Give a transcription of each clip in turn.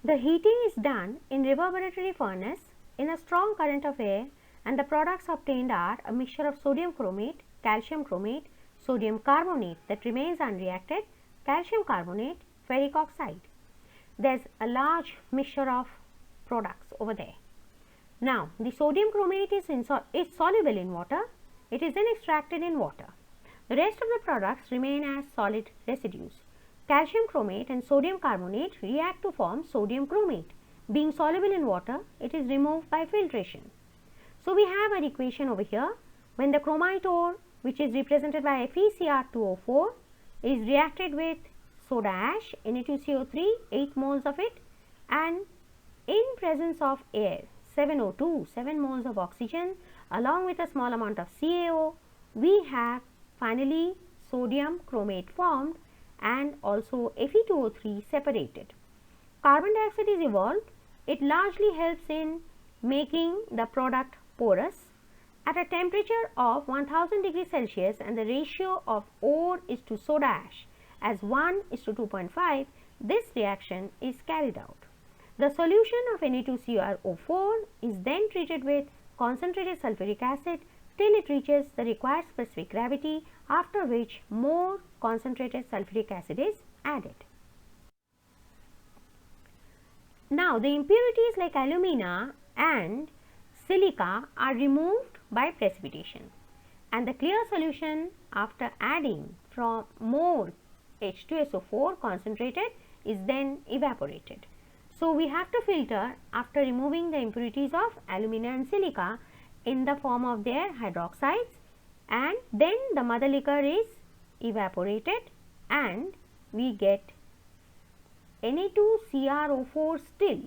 The heating is done in reverberatory furnace in a strong current of air, and the products obtained are a mixture of sodium chromate, calcium chromate, sodium carbonate that remains unreacted, calcium carbonate, ferric oxide. There is a large mixture of products over there. Now, the sodium chromate is soluble in water. It is then extracted in water. The rest of the products remain as solid residues. Calcium chromate and sodium carbonate react to form sodium chromate. Being soluble in water, it is removed by filtration. So, we have an equation over here. When the chromite ore, which is represented by FeCr2O4, is reacted with soda ash, Na2CO3, 8 moles of it, and in presence of air, 7O2, 7 moles of oxygen, along with a small amount of CaO, we have finally sodium chromate formed and also Fe2O3 separated. Carbon dioxide is evolved. It largely helps in making the product porous. At a temperature of 1000 degrees Celsius and the ratio of ore is to soda ash as 1 is to 2.5, this reaction is carried out. The solution of Na2CrO4 is then treated with concentrated sulfuric acid till it reaches the required specific gravity, after which more concentrated sulfuric acid is added. Now, the impurities like alumina and silica are removed by precipitation, and the clear solution after adding from more H2SO4 concentrated is then evaporated. So, we have to filter after removing the impurities of alumina and silica in the form of their hydroxides, and then the mother liquor is evaporated and we get Na2CrO4 still.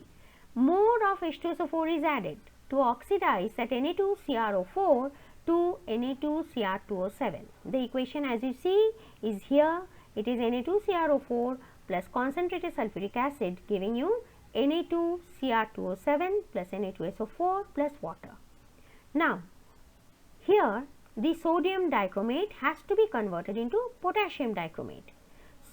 More of H2SO4 is added to oxidize that Na2CrO4 to Na2Cr2O7. The equation as you see is here. It is Na2CrO4 plus concentrated sulfuric acid giving you Na2Cr2O7 plus Na2SO4 plus water. Now, here the sodium dichromate has to be converted into potassium dichromate.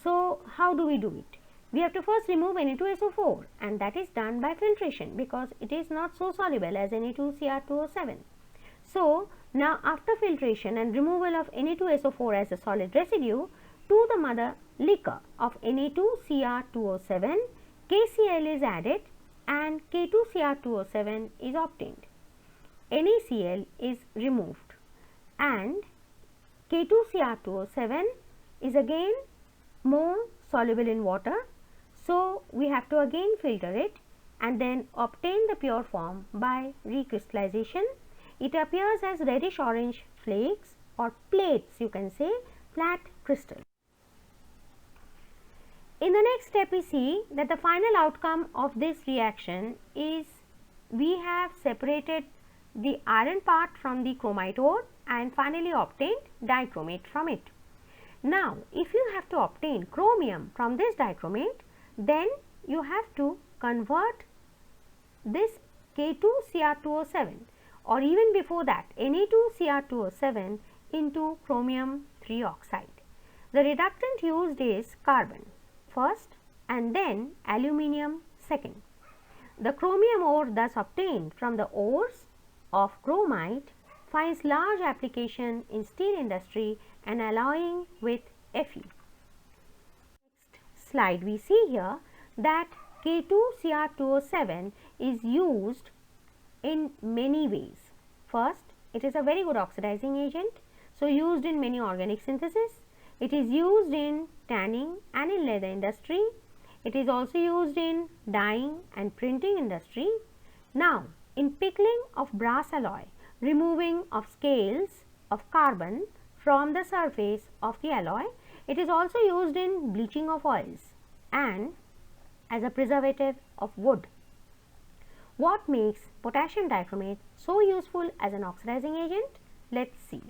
So, how do we do it? We have to first remove Na2SO4, and that is done by filtration because it is not so soluble as Na2Cr2O7. So, now after filtration and removal of Na2SO4 as a solid residue to the mother liquor of Na2Cr2O7, KCl is added and K2Cr2O7 is obtained. NaCl is removed and K2Cr2O7 is again more soluble in water. So, we have to again filter it and then obtain the pure form by recrystallization. It appears as reddish orange flakes or plates, you can say, flat crystal. In the next step, we see that the final outcome of this reaction is we have separated the iron part from the chromite ore and finally obtained dichromate from it. Now, if you have to obtain chromium from this dichromate, then you have to convert this K2Cr2O7 or even before that Na2Cr2O7 into chromium 3 oxide. The reductant used is carbon first and then aluminium second. The chromium ore thus obtained from the ores of chromite finds large application in steel industry and alloying with Fe. Next slide, we see here that K2Cr2O7 is used in many ways. First, it is a very good oxidizing agent, so used in many organic synthesis. It is used in tanning and in leather industry. It is also used in dyeing and printing industry. Now, in pickling of brass alloy, removing of scales of carbon from the surface of the alloy, it is also used in bleaching of oils and as a preservative of wood. What makes potassium dichromate so useful as an oxidizing agent? Let's see.